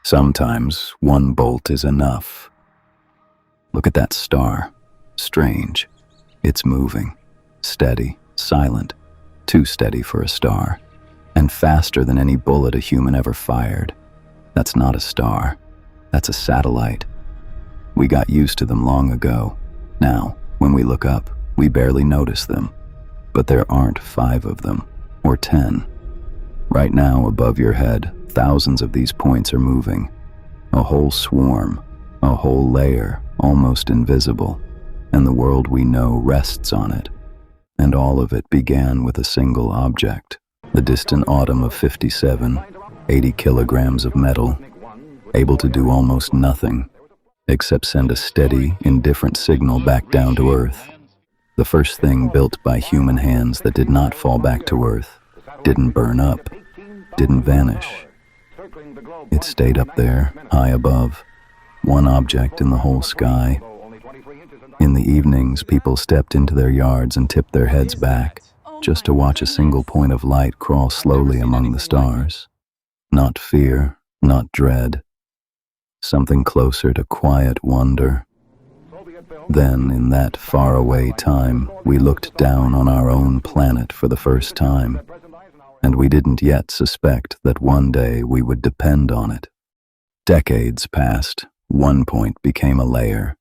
Sometimes one bolt is enough. Look at that star. Strange. It's moving. Steady, silent. Too steady for a star. And faster than any bullet a human ever fired. That's not a star. That's a satellite. We got used to them long ago. Now, when we look up, we barely notice them. But there aren't 5 of them, or 10. Right now, above your head, thousands of these points are moving. A whole swarm, a whole layer, almost invisible. And the world we know rests on it. And all of it began with a single object. The distant autumn of 57, 80 kilograms of metal, able to do almost nothing, except send a steady, indifferent signal back down to Earth. The first thing built by human hands that did not fall back to Earth, didn't burn up, didn't vanish. It stayed up there, high above, one object in the whole sky. In the evenings, people stepped into their yards and tipped their heads back, just to watch a single point of light crawl slowly among the stars. Not fear, not dread. Something closer to quiet wonder. Then, in that faraway time, we looked down on our own planet for the first time, and we didn't yet suspect that one day we would depend on it. Decades passed, one point became a layer.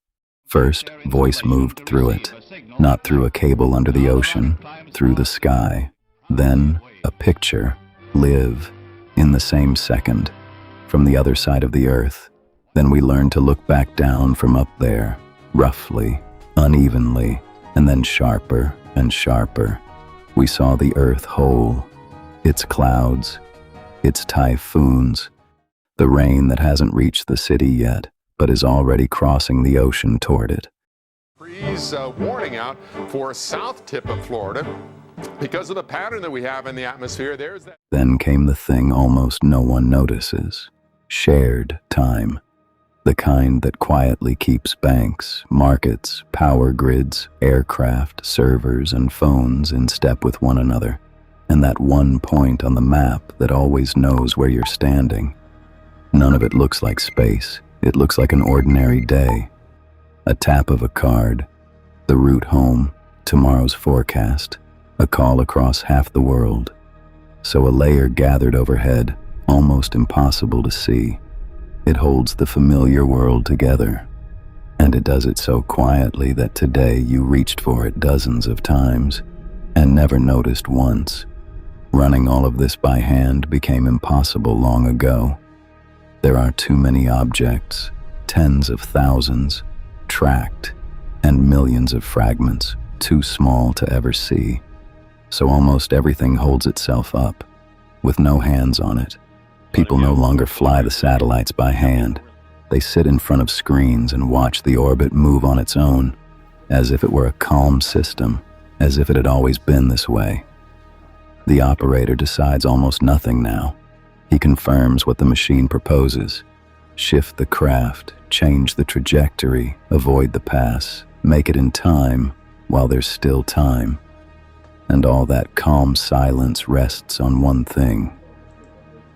First, voice moved through it, not through a cable under the ocean, through the sky. Then, a picture, live, in the same second, from the other side of the Earth. Then we learned to look back down from up there, roughly, unevenly, and then sharper and sharper. We saw the Earth whole, its clouds, its typhoons, the rain that hasn't reached the city yet, but is already crossing the ocean toward it. Freeze warning out for south tip of Florida. Because of the pattern that we have in the atmosphere, there's that. Then came the thing almost no one notices. Shared time. The kind that quietly keeps banks, markets, power grids, aircraft, servers, and phones in step with one another. And that one point on the map that always knows where you're standing. None of it looks like space. It looks like an ordinary day. A tap of a card, the route home, tomorrow's forecast, a call across half the world. So a layer gathered overhead, almost impossible to see. It holds the familiar world together. And it does it so quietly that today you reached for it dozens of times and never noticed once. Running all of this by hand became impossible long ago. There are too many objects, tens of thousands, tracked, and millions of fragments, too small to ever see. So almost everything holds itself up, with no hands on it. People no longer fly the satellites by hand. They sit in front of screens and watch the orbit move on its own, as if it were a calm system, as if it had always been this way. The operator decides almost nothing now. He confirms what the machine proposes. Shift the craft, change the trajectory, avoid the pass, make it in time while there's still time. And all that calm silence rests on one thing.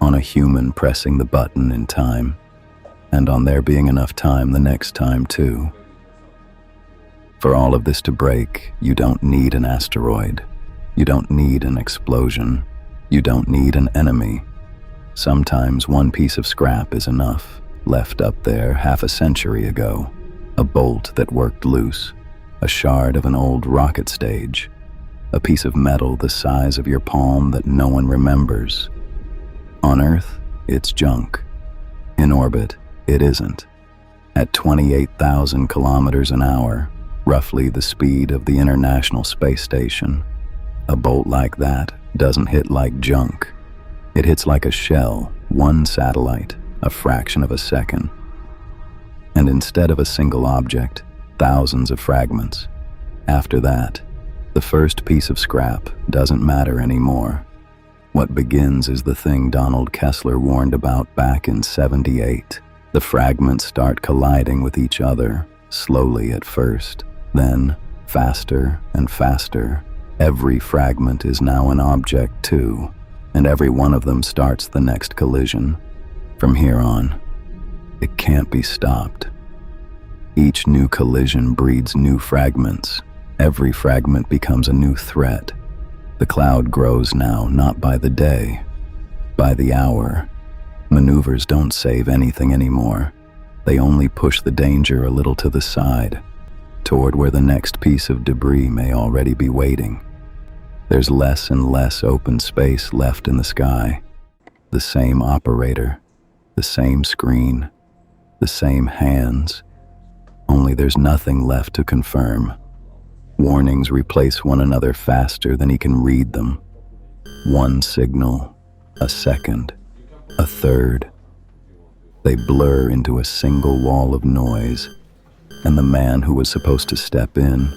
On a human pressing the button in time, and on there being enough time the next time too. For all of this to break, you don't need an asteroid. You don't need an explosion. You don't need an enemy. Sometimes one piece of scrap is enough, left up there half a century ago. A bolt that worked loose, a shard of an old rocket stage, a piece of metal the size of your palm that no one remembers. On Earth, it's junk. In orbit, it isn't. At 28,000 kilometers an hour, roughly the speed of the International Space Station, a bolt like that doesn't hit like junk. It hits like a shell, one satellite, a fraction of a second. And instead of a single object, thousands of fragments. After that, the first piece of scrap doesn't matter anymore. What begins is the thing Donald Kessler warned about back in '78. The fragments start colliding with each other, slowly at first, then faster and faster. Every fragment is now an object too, and every one of them starts the next collision. From here on, It can't be stopped. Each new collision breeds new fragments. Every fragment becomes a new threat. The cloud grows now, not by the day, by the hour. Maneuvers don't save anything anymore. They only push the danger a little to the side, toward where the next piece of debris may already be waiting. There's less and less open space left in the sky. The same operator, the same screen, the same hands, only there's nothing left to confirm. Warnings replace one another faster than he can read them. One signal, a second, a third. They blur into a single wall of noise, and the man who was supposed to step in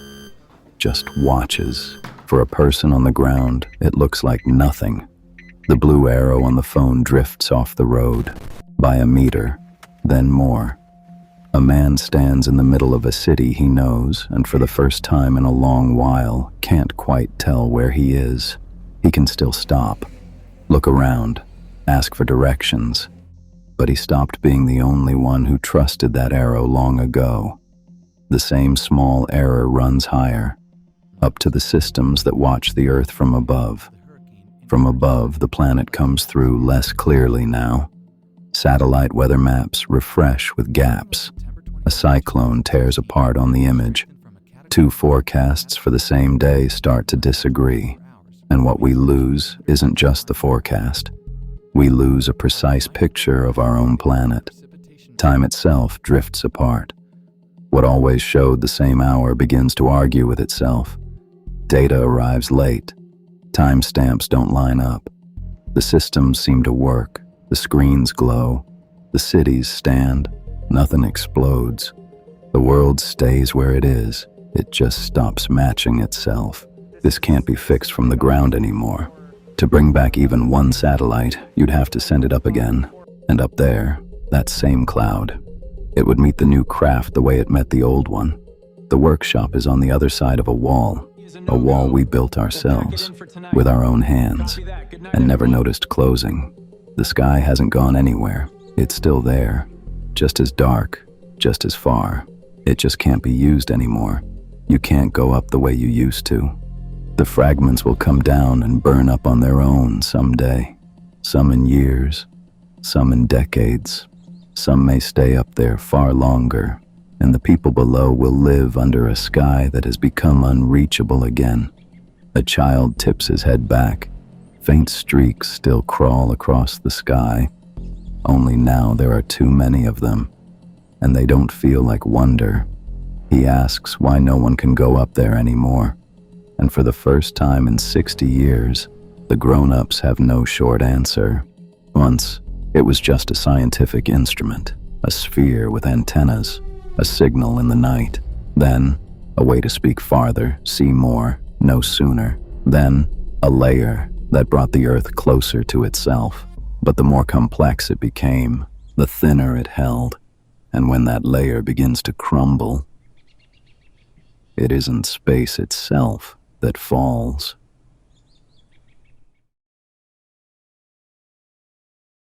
just watches. For a person on the ground, it looks like nothing. The blue arrow on the phone drifts off the road, by a meter, then more. A man stands in the middle of a city he knows, and for the first time in a long while, can't quite tell where he is. He can still stop, look around, ask for directions. But he stopped being the only one who trusted that arrow long ago. The same small error runs higher, up to the systems that watch the Earth from above. From above, the planet comes through less clearly now. Satellite weather maps refresh with gaps. A cyclone tears apart on the image. Two forecasts for the same day start to disagree. And what we lose isn't just the forecast. We lose a precise picture of our own planet. Time itself drifts apart. What always showed the same hour begins to argue with itself. Data arrives late. Timestamps don't line up. The systems seem to work. The screens glow. The cities stand. Nothing explodes. The world stays where it is. It just stops matching itself. This can't be fixed from the ground anymore. To bring back even one satellite, you'd have to send it up again. And up there, that same cloud. It would meet the new craft the way it met the old one. The workshop is on the other side of a wall we built ourselves, with our own hands, and never noticed closing. The sky hasn't gone anywhere. It's still there, just as dark, just as far. It just can't be used anymore. You can't go up the way you used to. The fragments will come down and burn up on their own someday. Some in years, some in decades. Some may stay up there far longer, and the people below will live under a sky that has become unreachable again. A child tips his head back. Faint streaks still crawl across the sky. Only now there are too many of them, and they don't feel like wonder. He asks why no one can go up there anymore. And for the first time in 60 years, the grown-ups have no short answer. Once, it was just a scientific instrument, a sphere with antennas, a signal in the night. Then, a way to speak farther, see more, know sooner. Then, a layer that brought the Earth closer to itself. But the more complex it became, the thinner it held. And when that layer begins to crumble, it isn't space itself that falls.